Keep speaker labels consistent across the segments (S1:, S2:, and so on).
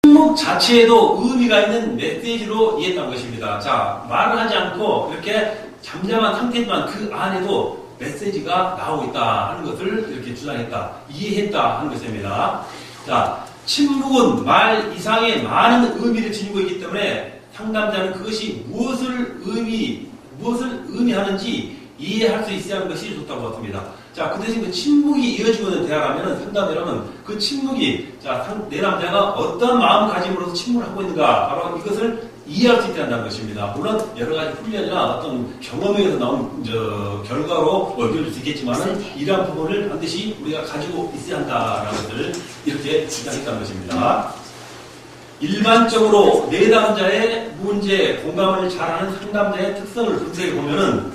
S1: 침묵 자체에도 의미가 있는 메시지로 이해했던 것입니다. 자, 말을 하지 않고 이렇게 잠잠한 상태지만 그 안에도 메시지가 나오고 있다 하는 것을 이렇게 주장했다, 이해했다 하는 것입니다. 자, 침묵은 말 이상의 많은 의미를 지니고 있기 때문에 상담자는 그것이 무엇을 의미하는지 이해할 수 있어야 하는 것이 좋다고 봤습니다. 자, 그 대신 그 침묵이 이어지고 있는 대화라면 상담자라면 그 침묵이, 자, 내 남자가 어떤 마음가짐으로서 침묵을 하고 있는가, 바로 이것을 이해할 수 있어야 한다는 것입니다. 물론 여러 가지 훈련이나 어떤 경험에 의해서 나온 결과로 얻을 수 있겠지만 이러한 부분을 반드시 우리가 가지고 있어야 한다는 것을 이렇게 주장했다는 것입니다. 일반적으로 내담자의 문제에 공감을 잘하는 상담자의 특성을 분석해 보면은,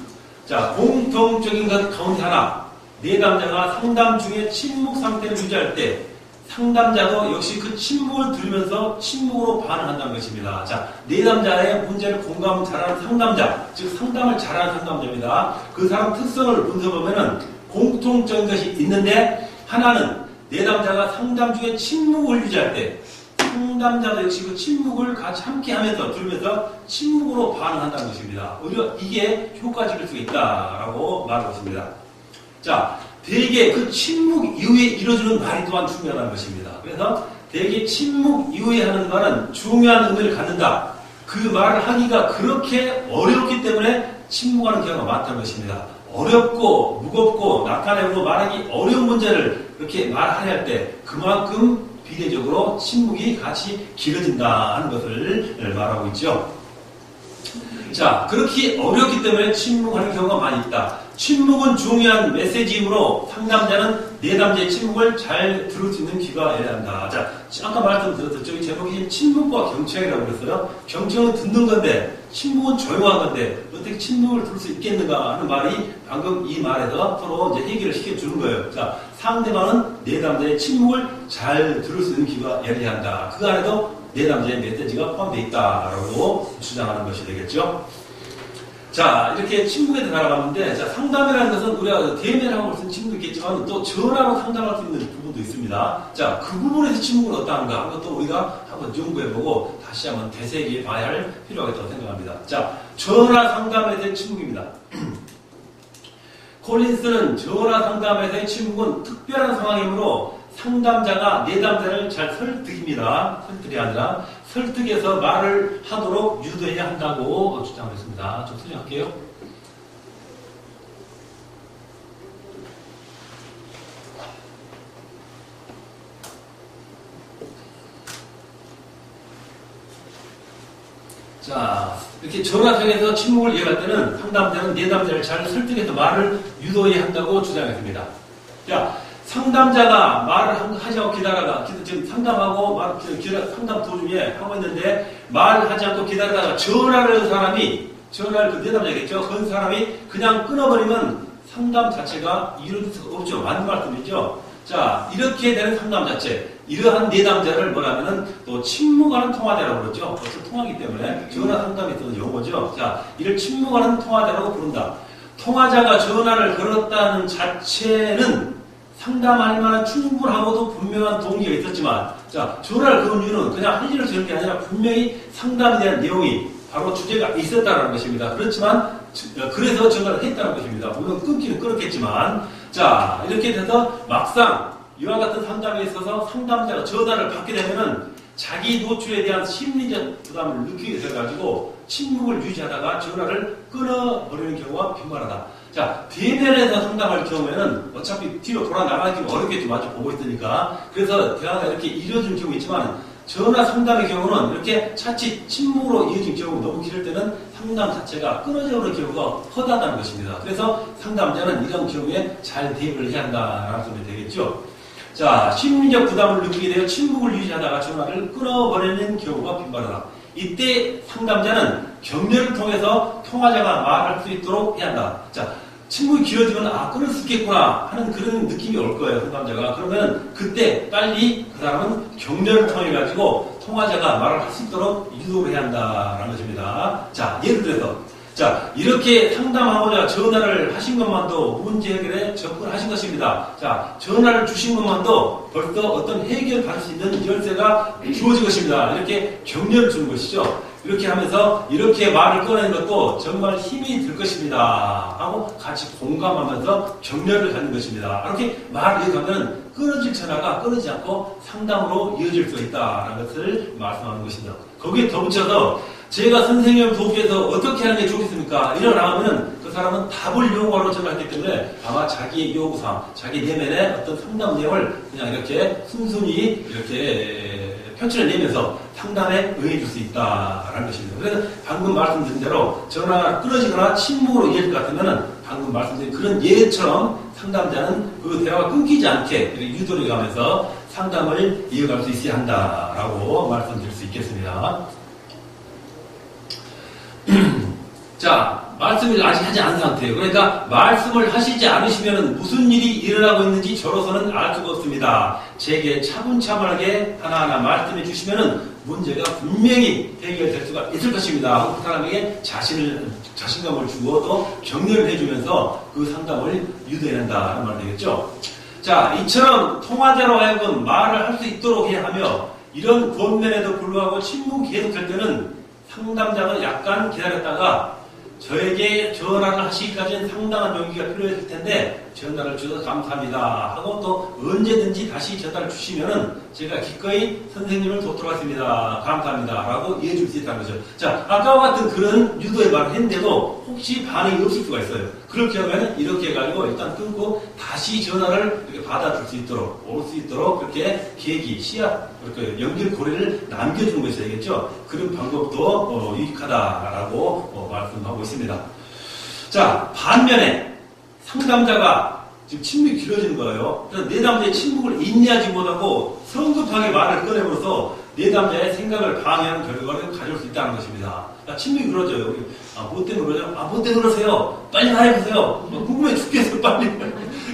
S1: 자, 공통적인 것 가운데 하나, 내담자가 상담 중에 침묵 상태를 유지할 때 상담자도 역시 그 침묵을 들으면서 침묵으로 반응한다는 것입니다. 자, 내담자의 문제를 공감 잘하는 상담자, 즉 상담을 잘하는 상담자입니다. 그 사람 특성을 분석해보면 공통적인 것이 있는데, 하나는 내담자가 상담 중에 침묵을 유지할 때 상담자도 역시 그 침묵을 같이 함께 하면서 들으면서 침묵으로 반응한다는 것입니다. 오히려 이게 효과적일 수 있다라고 말하고 있습니다. 자, 대개 그 침묵 이후에 이루어지는 말이 또한 중요하다는 것입니다. 그래서 대개 침묵 이후에 하는 말은 중요한 의미를 갖는다. 그 말을 하기가 그렇게 어렵기 때문에 침묵하는 경우가 많다는 것입니다. 어렵고 무겁고 나타내고 말하기 어려운 문제를 그렇게 말하려 할 때 그만큼 비례적으로 침묵이 같이 길어진다 하는 것을 말하고 있죠. 자, 그렇게 어렵기 때문에 침묵하는 경우가 많이 있다. 침묵은 중요한 메시지이므로 상담자는 내담자의 침묵을 잘 들을 수 있는 귀가 열려야 한다. 자, 아까 말씀드렸죠. 저기 제목이 침묵과 경청이라고 그랬어요. 경청은 듣는 건데 침묵은 조용한 건데 어떻게 침묵을 들을 수 있겠는가 하는 말이 방금 이 말에서 서로 이제 해결을 시켜주는 거예요. 자, 상대방은 내담자의 침묵을 잘 들을 수 있는 귀가 열려야 한다. 그 안에도 내담자의 메시지가 포함되어 있다라고 주장하는 것이 되겠죠. 자, 이렇게 침묵에 들어가봤는데, 자, 상담이라는 것은 우리가 대면하고 할 수 있는 침묵도 있겠지만 또 전화로 상담할 수 있는 부분도 있습니다. 자, 그 부분에서 침묵은 어떠한가 하는 것도 우리가 한번 연구해보고 다시 한번 되새겨 봐야 할 필요가 있다고 생각합니다. 자, 전화 상담에 대한 침묵입니다. 콜린스는 전화 상담에서의 침묵은 특별한 상황이므로 상담자가 내담자를 잘 설득입니다. 설득이 아니라 설득해서 말을 하도록 유도해야 한다고 주장했습니다. 좀 설명할게요. 자, 이렇게 전화통해서 침묵을 이해할 때는 상담자는 내담자를 잘 설득해서 말을 유도해야 한다고 주장했습니다. 자, 상담자가 말을 하지 않고 기다리다가 지금 상담하고 상담 도중에 하고 있는데 말을 하지 않고 기다리다가 전화를 건 사람이, 전화를 그 내담자겠죠. 건 사람이 그냥 끊어버리면 상담 자체가 이루어질 수가 없죠. 맞는 말씀이죠. 자, 이렇게 되는 상담 자체, 이러한 내담자를 뭐라면은 또 침묵하는 통화자라고 그러죠. 어차피 통화기 때문에 전화 상담이 있던 용어죠. 자, 이를 침묵하는 통화자라고 부른다. 통화자가 전화를 걸었다는 자체는 상담할 만한 충분하고도 분명한 동기가 있었지만, 자, 전화를 그은 이유는 그냥 한 일을 저는 게 아니라 분명히 상담에 대한 내용이 바로 주제가 있었다는 것입니다. 그렇지만, 그래서 전화를 했다는 것입니다. 물론 끊기는 끊었겠지만, 자, 이렇게 돼서 막상 이와 같은 상담에 있어서 상담자가 전화를 받게 되면은 자기 노출에 대한 심리적 부담을 느끼게 돼가지고 침묵을 유지하다가 전화를 끊어버리는 경우가 빈번하다. 자, 대면에서 상담할 경우에는 어차피 뒤로 돌아 나가기 어렵겠죠. 마주 보고 있으니까. 그래서 대화가 이렇게 이루어지는 경우 있지만, 전화 상담의 경우는 이렇게 차치 침묵으로 이어진 경우가 너무 길을 때는 상담 자체가 끊어져 버리는 경우가 허다하다는 것입니다. 그래서 상담자는 이런 경우에 잘 대응을 해야 한다는 소리 되겠죠. 자, 심리적 부담을 느끼게 되어 침묵을 유지하다가 전화를 끊어버리는 경우가 빈번하다. 이때 상담자는 격려를 통해서 통화자가 말할 수 있도록 해야 한다. 자, 침묵이 길어지면 끊을 수 있겠구나 하는 그런 느낌이 올 거예요, 상담자가. 그러면 그때 빨리 그 사람은 격려를 통해 가지고 통화자가 말을 할 수 있도록 유도를 해야 한다는 것입니다. 자, 예를 들어서 자, 이렇게 상담하고자 전화를 하신 것만도 문제 해결에 접근하신 것입니다. 자, 전화를 주신 것만도 벌써 어떤 해결 받을 수 있는 열쇠가 주어진 것입니다. 이렇게 격려를 주는 것이죠. 이렇게 하면서 이렇게 말을 꺼내는 것도 정말 힘이 들 것입니다. 하고 같이 공감하면서 격려를 하는 것입니다. 이렇게 말을 이어가면 끊어질 전화가 끊어지지 않고 상담으로 이어질 수 있다는 것을 말씀하는 것입니다. 거기에 덧붙여서 제가 선생님 돕기에서 어떻게 하는 게 좋겠습니까? 일어나면 그 사람은 답을 요구하러 전화했기 때문에 아마 자기의 요구사항, 자기 내면의 어떤 상담 내용을 그냥 이렇게 순순히 이렇게 편지를 내면서 상담에 응해줄 수 있다라는 것입니다. 그래서 방금 말씀드린 대로 전화가 끊어지거나 침묵으로 이어질 것 같으면 방금 말씀드린 그런 예처럼 상담자는 그 대화가 끊기지 않게 유도를 가면서 상담을 이어갈 수 있어야 한다라고 말씀드릴 수 있겠습니다. 자, 말씀을 아직 하지 않은 상태예요. 그러니까 말씀을 하시지 않으시면 무슨 일이 일어나고 있는지 저로서는 알 수가 없습니다. 제게 차분차분하게 하나하나 말씀해 주시면 문제가 분명히 해결될 수가 있을 것입니다. 그 사람에게 자신감을 주고 또 격려를 해주면서 그 상담을 유도해낸다는 말 되겠죠. 자, 이처럼 통화자로 하여금 말을 할 수 있도록 해야 하며 이런 권면에도 불구하고 침묵이 계속될 때는 상담자가 약간 기다렸다가 저에게 전화를 하시기까지는 상당한 용기가 필요했을 텐데 전화를 주셔서 감사합니다 하고 또 언제든지 다시 전화를 주시면은 제가 기꺼이 선생님을 돕도록 하겠습니다. 감사합니다 라고 이해해 줄 수 있다는 거죠. 자, 아까와 같은 그런 유도의 말을 했는데도 혹시 반응이 없을 수가 있어요. 그렇게 하면 이렇게 해가지고 일단 끊고 다시 전화를 이렇게 받아줄 수 있도록 올 수 있도록 그렇게 계기, 씨앗, 그렇게 연결 고리를 남겨주는 것이 되겠죠. 그런 방법도 유익하다라고 말씀하고 있습니다. 자, 반면에 상담자가 지금 침묵이 길어지는 거예요. 그래서 내담자의 침묵을 인내하지 못하고 성급하게 말을 꺼내면서 내담자의 생각을 방해하는 결과를 가져올 수 있다는 것입니다. 침묵이 길어져요. 뭐 때문에 그러죠? 뭐 때문에 그러세요? 빨리 말해보세요. 궁금해 죽겠어요, 빨리.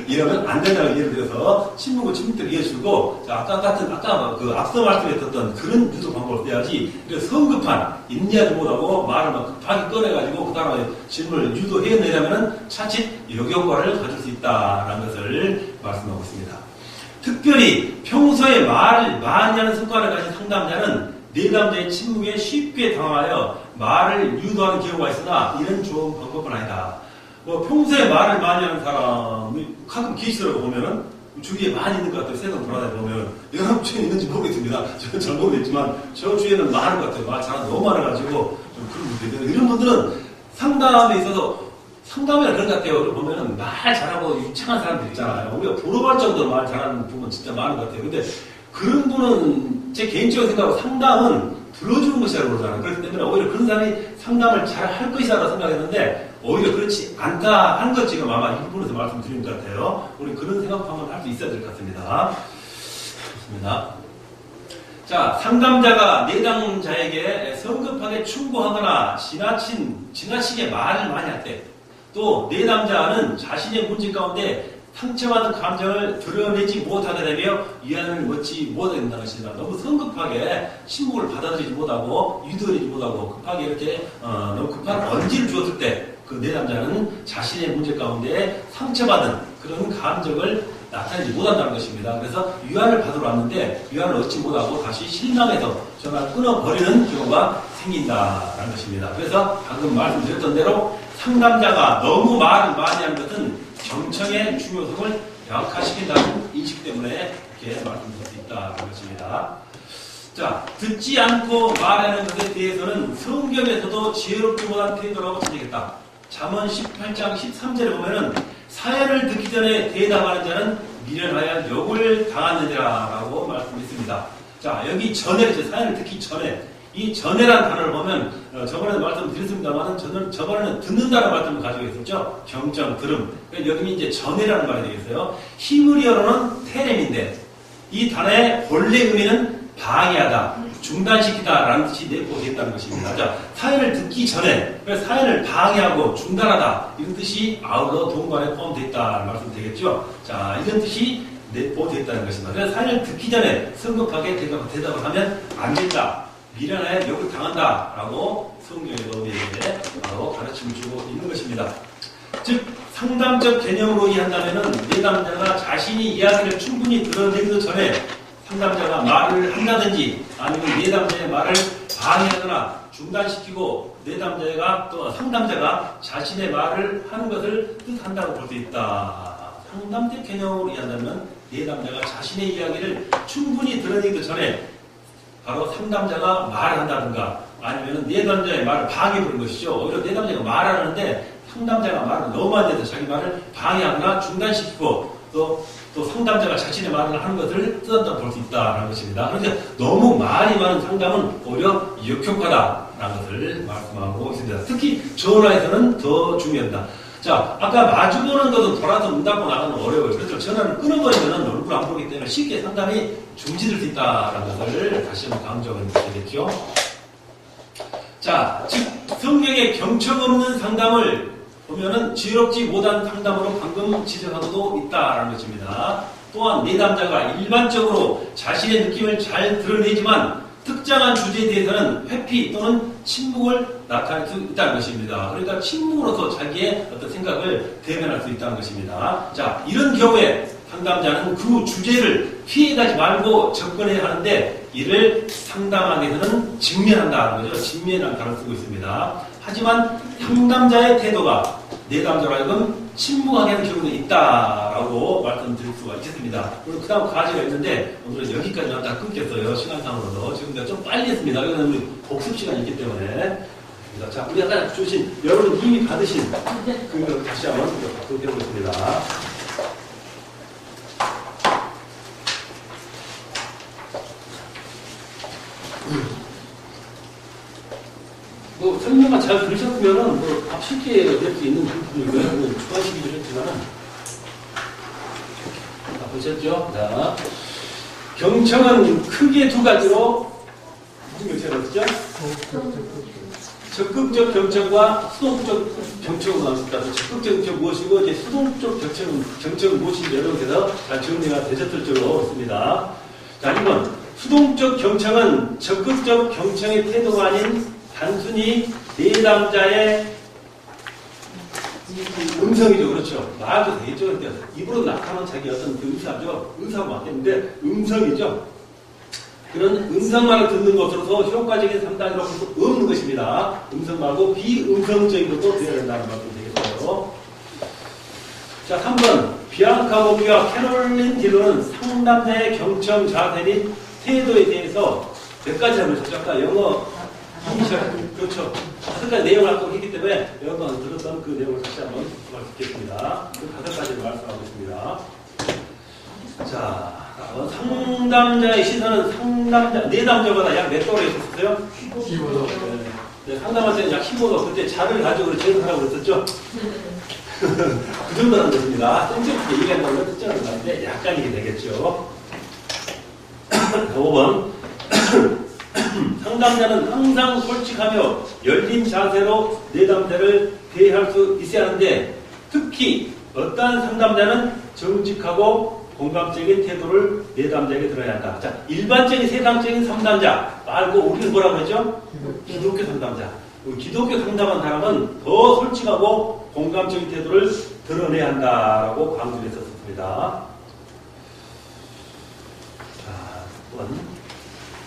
S1: 이러면 안 된다고 예를 들어서 침묵을 침묵대로 이어주고, 아까 앞서 말씀했던 그런 유도 방법을 써야지, 성급한, 인내하지 못하고 말을 막 급하게 꺼내가지고 그 사람의 질문을 유도해내려면 차칫 역효과를 가질 수 있다는 것을 말씀하고 있습니다. 특별히 평소에 말을 많이 하는 습관을 가진 상담자는 내담자의 침묵에 쉽게 당황하여 말을 유도하는 경우가 있으나 이런 좋은 방법은 아니다. 평소에 말을 많이 하는 사람이 가끔 계시더라고 보면은 주위에 많이 있는 것 같아요. 세상 돌아다니다 보면 여러분 주위에 있는지 모르겠습니다. 저는 잘 모르겠지만 저 주위에는 많은 것 같아요. 말 잘하는 너무 많아가지고 좀 그런 분들이 이런 분들은 상담에 있어서 상담이나 그런 것 같아요. 보면은 말 잘하고 유창한 사람들 있잖아요. 우리가 부러워할 정도로 말 잘하는 분은 진짜 많은 것 같아요. 근데 그런 분은 제 개인적인 생각으로 상담은 들어주는 것이라고 그러잖아요. 그렇기 때문에 오히려 그런 사람이 상담을 잘 할 것이라고 생각했는데 오히려 그렇지 않다 하는 것 지금 아마 이 부분에서 말씀드린 것 같아요. 우리 그런 생각 한번 할 수 있어야 될 것 같습니다. 좋습니다. 자, 상담자가 내담자에게 성급하게 충고하거나 지나치게 말을 많이 할 때, 또 내담자는 자신의 문제 가운데 상처받은 감정을 드러내지 못하게 되며 위안을 얻지 못하게 된다는 것입니다. 너무 성급하게 침묵을 받아들이지 못하고 유도하지 못하고 급하게 이렇게 너무 급한 언지를 주었을 때 그 내담자는 자신의 문제 가운데 상처받은 그런 감정을 나타내지 못한다는 것입니다. 그래서 위안을 받으러 왔는데 위안을 얻지 못하고 다시 실망해서 전화를 끊어버리는 경우가 생긴다는 것입니다. 그래서 방금 말씀드렸던 대로 상담자가 너무 말을 많이 하는 것은 경청의 중요성을 약화시킨다는 인식 때문에 이렇게 말씀드릴 수 있다는 것입니다. 자, 듣지 않고 말하는 것에 대해서는 성경에서도 지혜롭게 못한 태도라고 지적했다. 잠언 18장 13절에 보면은 사연을 듣기 전에 대답하는 자는 미련하여 욕을 당하느니라라고 말씀했습니다. 자, 여기 전에 사연을 듣기 전에 이 전에라는 단어를 보면 저번에도 말씀드렸습니다만 저번에는 듣는다는 말씀을 가지고 있었죠. 경청, 들음. 여기 이제 전에라는 말이 되겠어요. 히브리어로는 테렘인데 이 단어의 본래 의미는 방해하다, 중단시키다라는 뜻이 내포되어 있다는 것입니다. 자, 사연을 듣기 전에 사연을 방해하고 중단하다 이런 뜻이 아울러 동반에 포함되어 있다는 말씀 되겠죠. 자, 이런 뜻이 내포되어 있다는 것입니다. 그래서 사연을 듣기 전에 성급하게 대답을 하면 안 된다. 미련하여 욕을 당한다라고 성경에도 우리에게 바로 가르침을 주고 있는 것입니다. 즉 상담적 개념으로 이해한다면은 내담자가 자신이 이야기를 충분히 드러내기도 전에 상담자가 말을 한다든지 아니면 내담자의 말을 방해하거나 중단시키고 내담자가 또 상담자가 자신의 말을 하는 것을 뜻한다고 볼 수 있다. 상담적 개념으로 이해한다면 내담자가 자신의 이야기를 충분히 드러내기도 전에 바로 상담자가 말을 한다든가 아니면 내담자의 말을 방해하는 것이죠. 오히려 내담자가 말하는데 상담자가 말을 너무 안 돼서 자기 말을 방해하거나 중단시키고 또 상담자가 자신의 말을 하는 것을 뜻한다고 볼 수 있다는 것입니다. 그런데 너무 말이 많은 상담은 오히려 역효과다라는 것을 말씀하고 있습니다. 특히 전화에서는 더 중요합니다. 자, 아까 마주보는 것은 돌아서 문 닫고 나가는 어려워요. 그래서 전화를 끊어버리면 얼굴 안 보기 때문에 쉽게 상담이 중지될 수 있다는 것을 다시 한번 강조하게 되겠죠. 자, 즉 성경에 경청 없는 상담을 보면은 지혜롭지 못한 상담으로 방금 지적하고도 있다라는 것입니다. 또한 내담자가 일반적으로 자신의 느낌을 잘 드러내지만 특정한 주제에 대해서는 회피 또는 침묵을 나타낼 수 있다는 것입니다. 그러니까 침묵으로서 자기의 어떤 생각을 대변할 수 있다는 것입니다. 자, 이런 경우에 상담자는 그 주제를 피해가지 말고 접근해야 하는데 이를 상담하기 위해서는 직면한다는 거죠. 직면이라는 단어를 쓰고 있습니다. 하지만 상담자의 태도가 내담자로 하여금 침묵하게 하는 경우도 있다라고 말씀드릴 수가 있겠습니다. 그리고 그 다음 과제가 있는데 오늘은 여기까지만 다 끊겼어요. 시간상으로도. 지금 내가 좀 빨리 했습니다. 이거는 우리 복습 시간이 있기 때문에. 자, 우리 아까 주신 여러분 이미 받으신 그거 다시 한번 보도록 해보겠습니다. 뭐 설명만 잘 들으셨으면은 뭐 쉽게 낼 수 있는 부분이고요. 추가시키기도 했지만은 보셨죠? 자, 경청은 크게 두 가지로 무슨 경청을 쓰죠? 적극적 경청과 수동적 경청으로 나눴습니다. 적극적 경청 무엇이고 이제 수동적 경청은 무엇인지 여러분께서 잘 정리가 되셨을 줄로 믿습니다. 자, 1번 수동적 경청은 적극적 경청의 태도가 아닌 단순히 내담자의 음성이죠. 그렇죠. 말도 되겠죠. 그러니까 입으로 나타나는 자기 어떤 그 의사죠. 의사가 맞겠는데 음성이죠. 그런 음성만을 듣는 것으로서 효과적인 상담이라고 할 수 없는 것입니다. 음성 말고 비음성적인 것도 되어야 된다는 말씀 되겠어요. 자, 3번 비앙카 보기와 캐롤린 딜러는 상담자의 경청 자세 및 태도에 대해서 몇 가지 해보셨죠? 아까 영어 그렇죠. 5가지 내용을 갖고 했기 때문에 여러분 들었던 그 내용을 다시 한번 말씀드리겠습니다. 그 5가지를 말씀하고 있습니다. 자, 상담자의 시선은 내담자보다 약 몇 도로 있었어요? 15도. 네, 상담할 때는 약 15도. 그때 자를 가지고 재현하라고 그랬었죠? 그 정도라는 것입니다. 땡땡하게 얘기한다는 건 특정한 건데 약간이게 되겠죠. 5번. 상담자는 항상 솔직하며 열린 자세로 내담자를 대할 수 있어야 하는데 특히 어떠한 상담자는 정직하고 공감적인 태도를 내담자에게 들어야 한다. 자, 일반적인 세상적인 상담자 말고 우리는 뭐라고 그러죠? 기독교 상담자. 기독교 상담한 사람은 더 솔직하고 공감적인 태도를 드러내야 한다라고 강조를 했었습니다. 자, 또한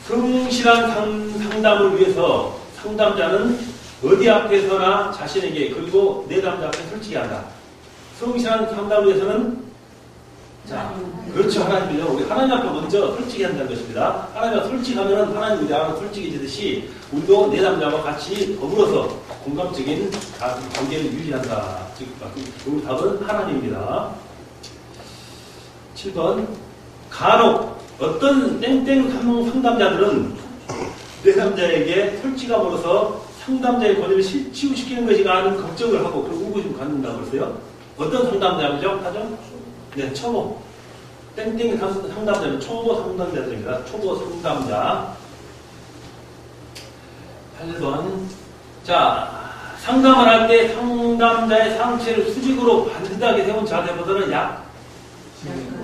S1: 성실한 상담을 위해서 상담자는 어디 앞에서나 자신에게 그리고 내담자 앞에 솔직히 한다. 성실한 상담을 위해서는 자, 그렇죠. 하나님이요. 우리 하나님 앞에 먼저 솔직히 한다는 것입니다. 하나님 앞에 솔직하면은 하나님 우리 앞에 솔직해지듯이 우리도 내담자와 같이 더불어서 공감적인 관계를 유지한다. 즉, 우리 답은 하나님입니다. 7번 간혹 어떤 땡땡 상담자들은 내담자에게 솔직함으로써 상담자의 권위를 치유시키는 것이가 하는 걱정을 하고 그리고 의구심을 갖는다고 했어요. 어떤 상담자죠? 하죠? 네, 초보. 땡땡 상담자는 초보 상담자들입니다. 초보 상담자. 8번. 자, 상담을 할 때 상담자의 상체를 수직으로 반듯하게 세운 자세보다는 약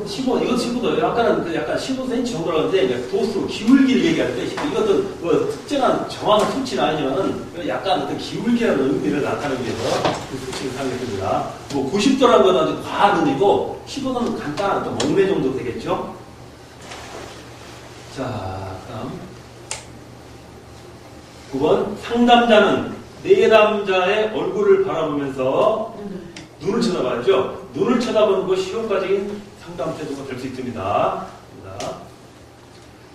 S1: 15, 이거 15도, 약간 15cm 정도라고 하는데, 도수, 기울기를 얘기할 때, 이것도 뭐 특정한 정확한 수치는 아니지만은, 약간 어떤 기울기라는 의미를 나타내기 위해서 그 수치를 사용했습니다. 뭐 90도라는 건 아주 과한 의미고, 15도는 간단한 또 목매 정도 되겠죠? 자, 다음. 9번, 상담자는 내담자의 얼굴을 바라보면서 눈을 쳐다봐야죠. 눈을 쳐다보는 것이 효과적인 상담 태도가 될 수 있습니다.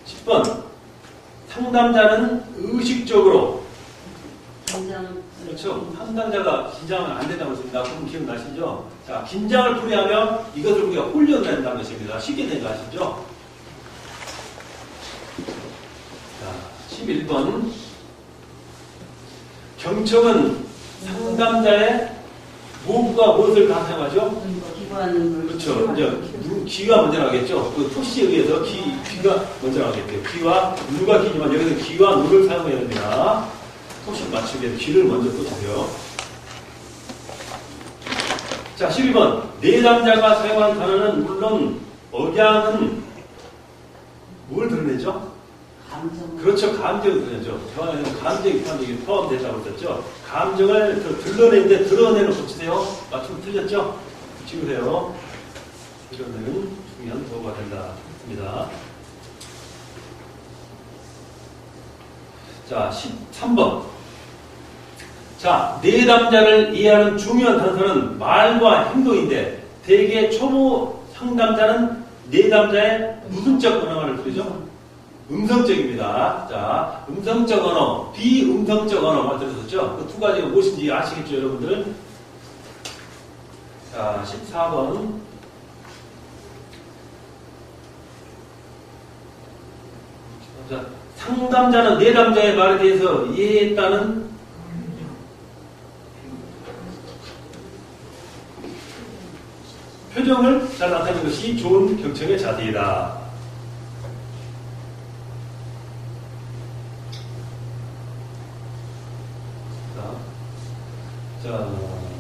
S1: 10번. 상담자는 의식적으로. 그렇죠. 상담자가 긴장하면 안 된다고 했습니다. 그럼 기억나시죠? 자, 긴장을 풀이하면 이것을 우리가 훈련된다는 것입니다. 쉽게 된 거 아시죠? 자, 11번. 경청은 상담자의 무엇과 무엇을 다 사용하죠? 그렇죠. 이제 귀가 먼저 나가겠죠. 그 토시에 의해서 귀가 먼저 나가겠죠. 귀와 눈과 귀지만 여기서 귀와 눈을 사용해야 됩니다. 토시 맞추기 위해서 귀를 먼저 써주세요. 자, 12번. 내담자가 사용한 단어는 물론 억양은 뭘 드러내죠? 그렇죠. 감정을 드러내죠. 대화에는 감정이 포함되다고 했었죠. 감정을 드러내는데 드러내는 고치세요. 맞추면 틀렸죠? 지우세요. 이러면 중요한 도구가 된다. 자, 13번. 자, 내담자를 이해하는 중요한 단서는 말과 행동인데, 대개 초보 상담자는 내담자의 무슨적 언어를 쓰죠? 음성적입니다. 자, 음성적 언어, 비음성적 언어 들으셨죠? 그 두 가지가 무엇인지 아시겠죠, 여러분들? 자, 14번. 자, 상담자는 내담자의 말에 대해서 이해했다는 표정을 잘 나타내는 것이 좋은 경청의 자세이다. 자,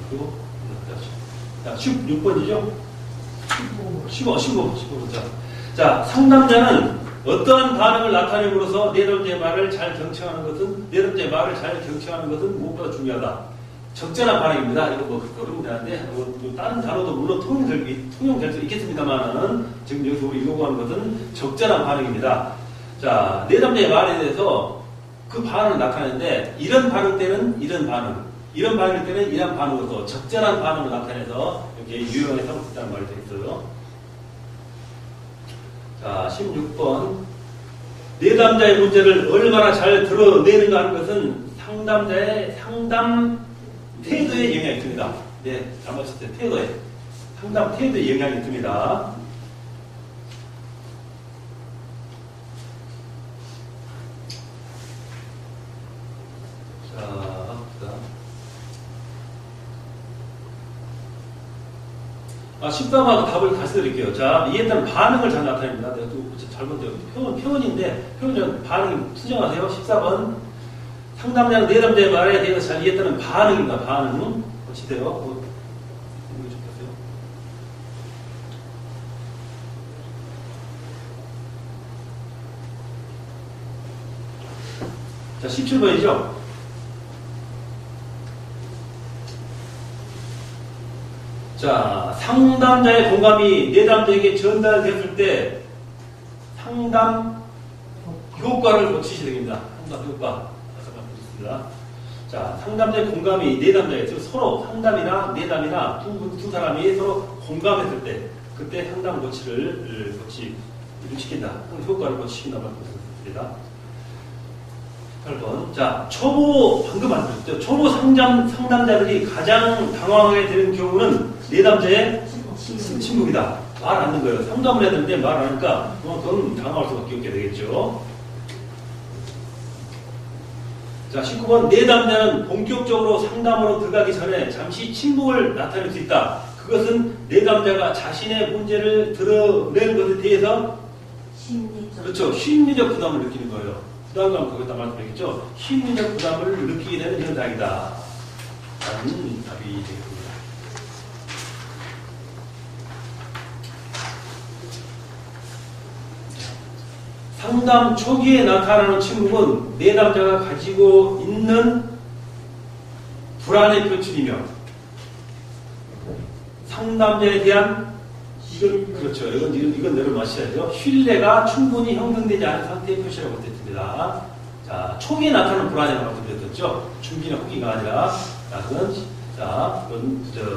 S1: 그리고, 자, 16번이죠? 15번. 자, 상담자는 어떠한 반응을 나타냄으로써 내담자의 말을 잘 경청하는 것은 무엇보다 중요하다. 적절한 반응입니다. 이거 뭐, 어려운 단어인데, 다른 단어도 물론 통용될 수 있겠습니다만은, 지금 여기서 우리 요구하는 것은 적절한 반응입니다. 자, 내담자의 말에 대해서 그 반응을 나타내는데, 이런 반응 때는 이런 반응. 이런 반응일 때는 이런 반응으로서 적절한 반응을 나타내서 이렇게 유용하게 삼을 수 있다는 말이 되겠어요. 자, 16번. 내담자의 문제를 얼마나 잘 드러내는가 하는 것은 상담자의 상담 태도에 영향이 듭니다. 네, 잘 맞췄어요. 상담 태도에 영향이 듭니다. 자, 13하고 답을 다시 드릴게요. 자, 이해했다는 반응을 잘 나타냅니다. 내가 또 잘못돼요. 표현인데, 표현 반응 수정하세요. 14번. 상담자는 내담자의 말에 대해서 잘 이해했다는 반응입니다. 반응. 고치세요. 자, 17번이죠. 자, 상담자의 공감이 내담자에게 전달됐을 때 상담 효과를 고치셔야 됩니다. 상담 효과. 자, 상담자의 공감이 내담자에게 서로 상담이나 내담이나 두 사람이 서로 공감했을 때 그때 상담 고치를 시킨다. 효과를 고치신다고 말씀드립니다. 8번. 자, 방금 말씀드렸죠. 초보 상담자들이 가장 당황하게 되는 경우는 내담자의 침묵이다. 말 안 하는 거예요. 상담을 해야 되는데 말 안 하니까 그만큼 당황할 수밖에 없게 되겠죠. 자, 19번. 내담자는 본격적으로 상담으로 들어가기 전에 잠시 침묵을 나타낼 수 있다. 그것은 내담자가 자신의 문제를 드러내는 것에 대해서 심리적 부담을 느끼는 거예요. 부담감 거기다 말씀드렸죠. 심리적 부담을 느끼게 되는 현상이다. 라는 답이 되겠습니다. 상담 초기에 나타나는 침묵은 내담자가 가지고 있는 불안의 표출이며 상담자에 대한 이건 그렇죠. 이건 내려 마셔야죠. 신뢰가 충분히 형성되지 않은 상태의 표시라고 했습니다. 자, 초기에 나타나는 불안이라고 말씀드렸죠. 준비나 후기가 아니라 그건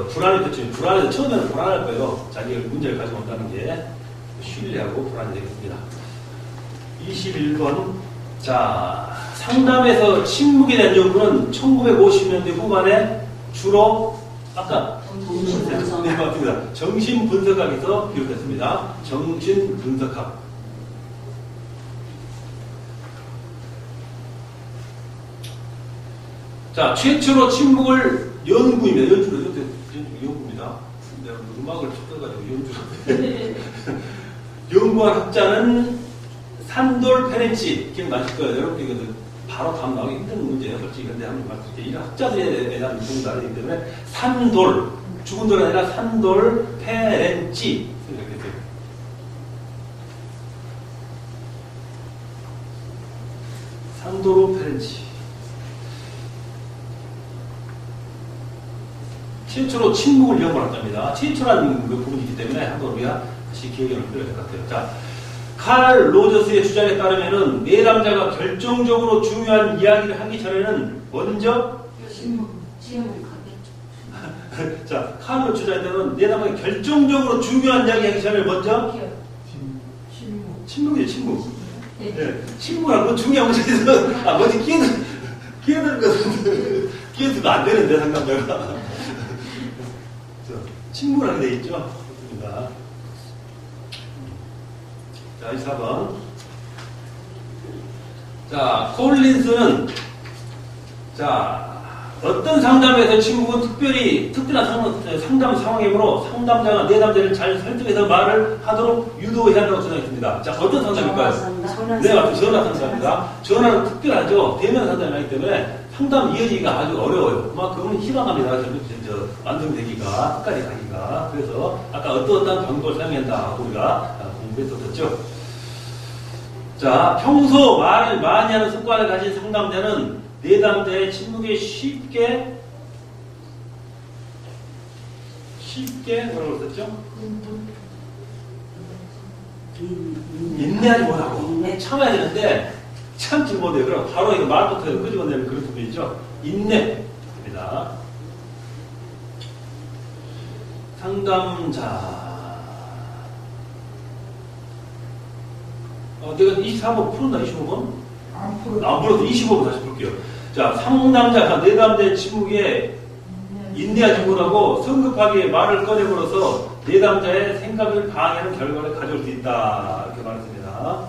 S1: 불안의 표출. 불안해서 처음에는 불안할 거예요. 자기가 문제를 가지고 온다는 게 신뢰하고 불안이 되겠습니다. 21번. 자, 상담에서 침묵에 대한 연구는 1950년대 후반에 주로 아까 네, 맞습니다. 정신분석학에서 비롯됐습니다. 정신분석학. 자, 최초로 침묵을 연구입니다. 연구입니다. 내가 음악을 쳤어가지고 연구한 학자는 산돌 페렌치. 기억나실 거예요. 여러분, 이거는 바로 답 나오기 힘든 문제예요. 솔직히. 근데 한번 말씀드릴게요. 이런 학자들에 대한 공부가 아니기 때문에 산돌, 죽은 돌이 아니라 산돌 페렌치. 생각해주세요. 산도르 페렌치. 최초로 침묵을 연구했답니다. 최초라는 그 부분이기 때문에 한번 우리가 다시 기억해 놓을 필요가 있을 것 같아요. 자, 칼 로저스의 주장에 따르면은 내담자가 결정적으로 중요한 이야기를 하기 전에는 먼저 자, 칼 로저 주장에 따르면 내담자가 결정적으로 중요한 이야기 하기 전에 먼저 침묵이죠, 침묵. 네, 침묵하고 중요한 것에서 먼저 끼어드는 것은 끼어들면 안 되는데 상담자가 침묵을 하게 돼 있죠. 좋습니다. 자, 24번. 자, 콜린스는, 자, 어떤 상담에서 침묵은 특별한 상담 상황이므로 상담자가 내담자를 잘 설득해서 말을 하도록 유도해야 한다고 주장했습니다. 자, 어떤 상담일까요? 네, 맞죠. 전화 상담입니다. 전화는 특별하죠. 대면 상담이기 때문에 상담 이어지기가 아주 어려워요. 그만큼은 희망합니다. 완성되기가, 끝까지 가기가. 그래서 아까 어떤 방법을 사용한다 우리가 공부했었죠. 자, 평소 말을 많이 하는 습관을 가진 상담자는 내담자의 침묵에 쉽게 뭐라고 썼죠? 인내하지 못하고 참아야 되는데 참지 못해요. 그럼 바로 이거 말부터 끄집어내는 그런 부분이죠. 인내입니다. 상담자. 내가 24번 풀었나? 25번? 안 풀어서 25번 다시 볼게요. 자, 상담자가 내담자의 침묵에 인내하지 못하고 성급하게 말을 꺼내버려서 내담자의 생각을 방해하는 결과를 가져올 수 있다. 이렇게 말했습니다.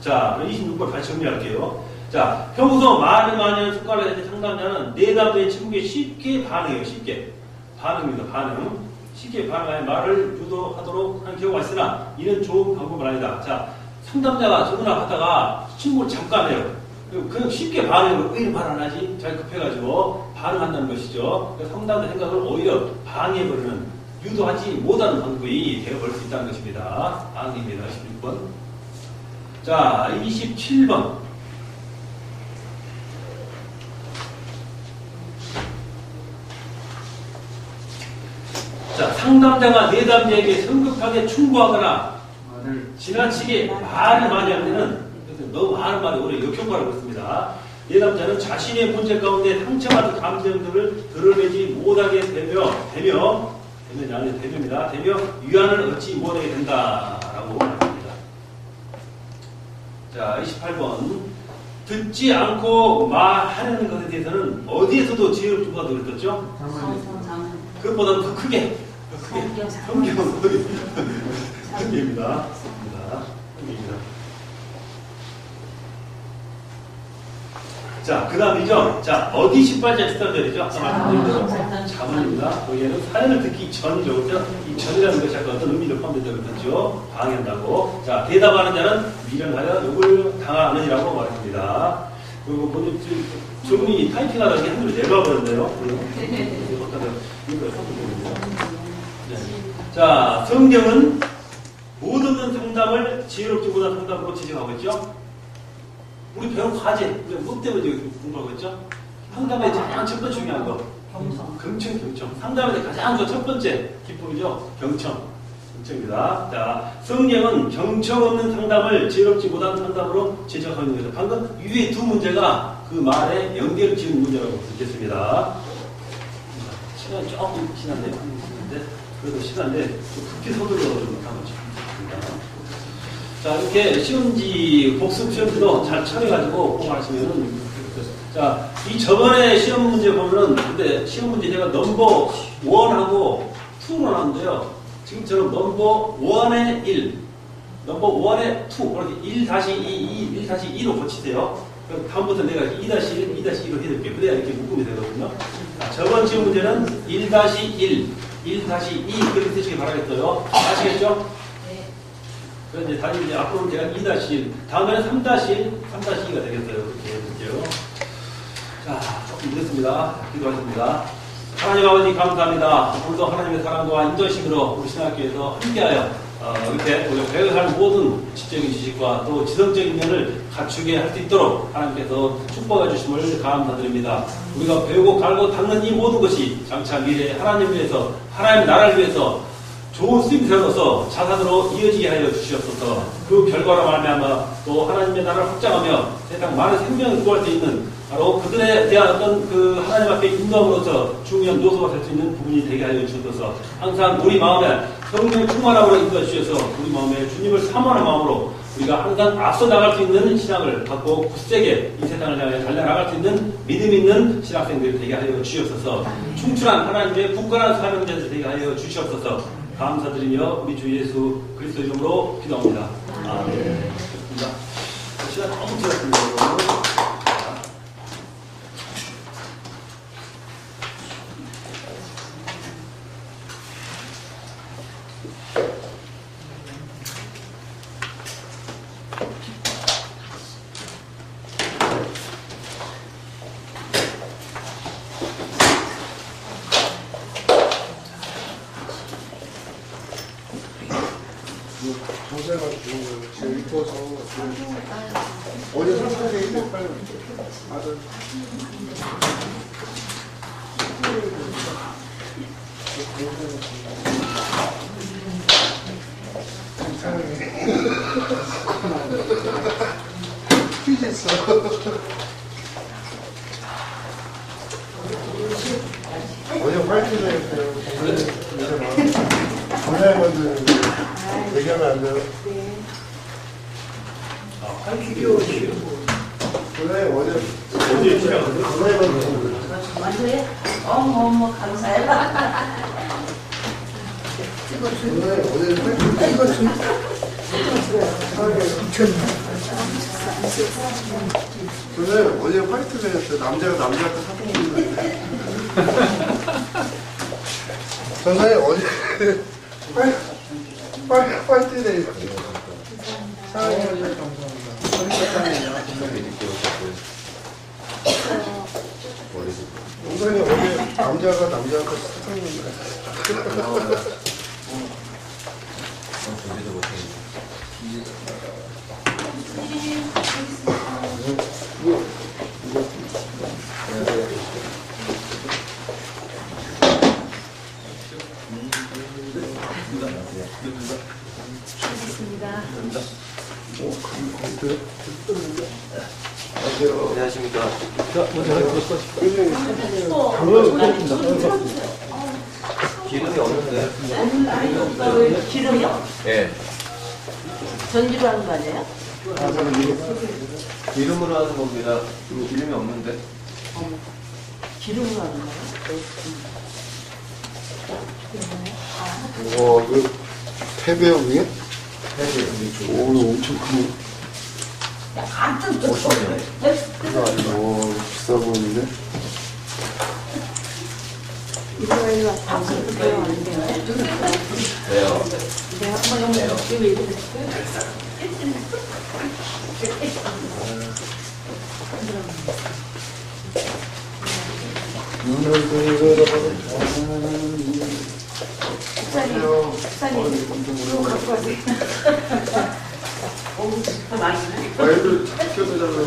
S1: 자, 26번 다시 정리할게요. 자, 평소 말을 많이 하는 습관을 가진 상담자는 내담자의 침묵에 쉽게 반응해요. 쉽게. 반응입니다. 반응. 쉽게 반응하여 말을 유도하도록 하는 경우가 있으나 이는 좋은 방법은 아니다. 자, 상담자가 전화하다가 침묵을 잠깐 해요. 그냥 쉽게 반응해요. 왜 말 안 하지? 잘 급해가지고 반응한다는 것이죠. 상담자 생각을 오히려 방해해버리는, 유도하지 못하는 방법이 되어버릴 수 있다는 것입니다. 반응입니다. 16번. 자, 27번. 자, 상담자가 내담자에게 성급하게 충고하거나 지나치게 말을 많이 할 때는 너무 많은 말이 오히려 역효과를 받습니다. 내담자는 자신의 문제 가운데 상처받은 감정들을 드러내지 못하게 되며 위안을 얻지 못하게 된다라고 말합니다. 자, 28번. 듣지 않고 말하는 것에 대해서는 어디에서도 지혜를 주고가 그랬었죠? 그것보다 더 크게 성경입니다. 자, 그 다음이죠. 자, 어디 18자 13절이죠? 아까 말씀드린 대로 자문입니다. 거기에는 사연을 듣기 전이죠. 이 전이라는 것이 아까 어떤 의미를 포함된다고 그랬죠? 방해한다고. 자, 대답하는 자는 미련하여 욕을 당하느니라고 말했습니다. 그리고 보니 종이 타이핑하다 한 줄을 내려와 버렸네요. 자, 성경은 못 얻는 상담을 지혜롭지 못한 상담으로 지정하고 있죠. 우리 배운 과제, 우리가 뭐 때문에 공부하고 있죠? 상담의 가장 첫 번째 중요한 거. 경청. 상담의 가장 첫 번째 기법이죠. 경청입니다. 자, 성경은 경청 없는 상담을 지혜롭지 못한 상담으로 지적하고 있는 거죠. 방금 위에 두 문제가 그 말에 연결을 지은 문제라고 듣겠습니다. 시간이 조금 지났네요. 그래도 시간인데 좀 급히 서둘러 좀 가보죠. 자, 이렇게 시험지, 복습 시험지도 잘 차려가지고 공부하시면은, 자, 이 저번에 시험 문제 보면은, 근데 시험 문제 제가 넘버 1하고 2로 나왔는데요. 지금처럼 넘버 1에 1, 넘버 1에 2, 이렇게 1-2, 1-2로 고치세요. 그럼 다음부터 내가 2-1, 2-2로 해드릴게요. 그래야 이렇게 묶음이 되거든요. 자, 저번 시험 문제는 1-1, 1-2, 그렇게 쓰시기 바라겠어요. 아시겠죠? 그래서 이제 다시 이제 앞으로는 제가 2-1, 다음에는 3-1, 3-2가 되겠어요. 그렇게 해볼게요. 자, 조금 늦었습니다. 기도하십니다. 하나님 아버지 감사합니다. 오늘도 하나님의 사랑과 인도심으로 우리 신학교에서 함께하여 이렇게 우리가 배워야 할 모든 지적인 지식과 또 지성적인 면을 갖추게 할 수 있도록 하나님께서 축복해 주심을 감사드립니다. 우리가 배우고 갈고 닦는 이 모든 것이 장차 미래에 하나님을 위해서, 하나님의 나라를 위해서 좋은 쓰임새로서 자산으로 이어지게 하여 주시옵소서. 그 결과로 말미암아 또 하나님의 나라를 확장하며 세상 많은 생명을 구할 수 있는 바로 그들에 대한 어떤 그 하나님 앞에 인도함으로써 중요한 요소가 될 수 있는 부분이 되게 하여 주셔서 항상 우리 마음에 성령 충만함으로 인도해 주셔서 우리 마음에 주님을 사모하는 마음으로 우리가 항상 앞서 나갈 수 있는 신앙을 갖고 굳세게 이 세상을 향해 달려나갈 수 있는 믿음 있는 신학생들이 되게 하여 주시옵소서. 충출한 하나님의 굳건한 사명자들 되게 하여 주시옵소서. 감사드리며 우리 주 예수 그리스도 이름으로 기도합니다. 아멘. 좋습니다. 시간 조금 지났습니다.
S2: 조세가 지금 이뻐서 어제 설득에 있는 빨리 아들 퀴즈했어. 어제 화이팅을 했어요. 전화해봤는데 얘기하면 안 돼요? 전화해 어제 전화해봤는데
S3: 완전히 어머 감사해라.
S2: 전화해 어제
S3: 이거 좀
S2: 전화해 어제 화이팅을 했어요. 남자가 남자한테 사진 보내는데 전화해 어제 파이팅 해. 사랑해요. 감사합니다. 동생이 어제 남자가 남자한테 사진 보내는데
S4: 안녕하십니까. 기름이 없는데.
S3: 기름이요?
S4: 예.
S3: 전기로 하는 거 아니에요?
S4: 기름으로 하는 겁니다. 그리고 기름이 없는데.
S3: 기름으로 하는 거요?
S2: 와, 이거 탭이에요, 이게? 오, 엄청 크네.
S3: 아무튼 또
S2: 오, 비싸 보이는데?
S3: 이스라엘 와서 방송도 배워 안 돼요?
S4: 왜요?
S3: 내가 한번 영어 왜 이렇게
S2: 눈을 들어라.
S3: 목사님, 목사님, 이거 갖고 가세요. 맛있네.
S2: 애들 시켜서 자려고.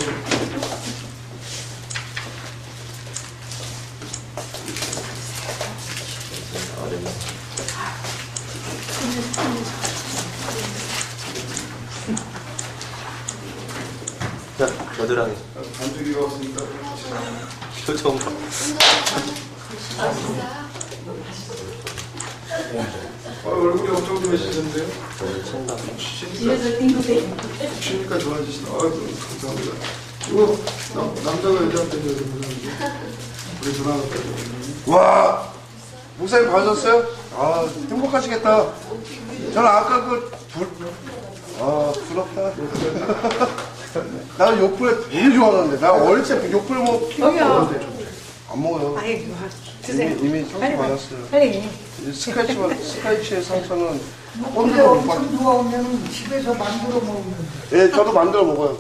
S4: 자, 겨드랑이.
S2: 반죽이가 없으니까.
S4: 표정 봐.
S2: 얼굴이 엄청 좋으시던데요?
S4: 찬다.
S3: 집에서 띵거대.
S2: 쉬니까 좋아지시나? 감사합니다. 이거 남자가 여자한테 이러는 거지? 우리 누나가 와! 목사님 봐주셨어요? 아, 행복하시겠다. 저는 아까 부럽다. 나 요플레 되게 좋아하는데. 나 어릴 때 요플레 뭐, 안 먹어요.
S3: 아이고, 드세요.
S2: 이미 상처 받았어요.
S3: 빨리.
S2: 스카이치의 상처는
S5: 근데
S2: 꼰대로 못 받.
S5: 엄청 누가 오면 집에서 만들어 먹으면 돼.
S2: 예, 저도 만들어 먹어요.